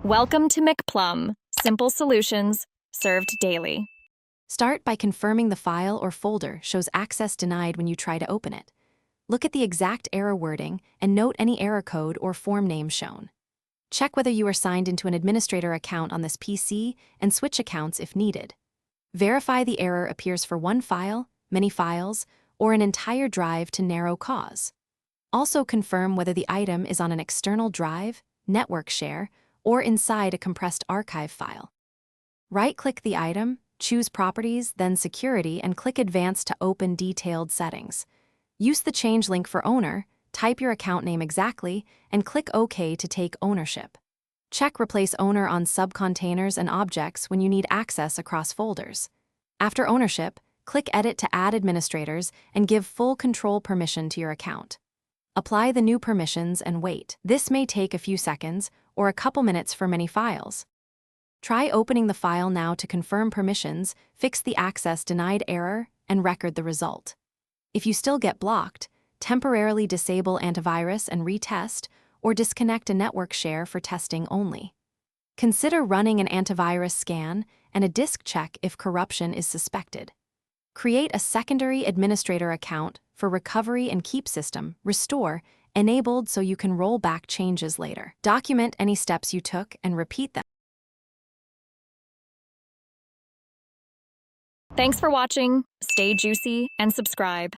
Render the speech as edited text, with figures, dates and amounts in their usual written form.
Welcome to McPlum, simple solutions served daily. Start by confirming the file or folder shows access denied when you try to open it. Look at the exact error wording and note any error code or form name shown. Check whether you are signed into an administrator account on this PC and switch accounts if needed. Verify the error appears for one file, many files, or an entire drive to narrow cause. Also confirm whether the item is on an external drive, network share, or inside a compressed archive file. Right-click the item, choose Properties, then Security, and click Advanced to open detailed settings. Use the change link for owner, type your account name exactly, and click OK to take ownership. Check Replace Owner on subcontainers and objects when you need access across folders. After ownership, click Edit to add administrators and give full control permission to your account. Apply the new permissions and wait. This may take a few seconds or a couple minutes for many files. Try opening the file now to confirm permissions, fix the access denied error, and record the result. If you still get blocked, temporarily disable antivirus and retest, or disconnect a network share for testing only. Consider running an antivirus scan and a disk check if corruption is suspected. Create a secondary administrator account for recovery and keep system, restore, enabled so you can roll back changes later. Document any steps you took and repeat them. Thanks for watching. Stay juicy and subscribe.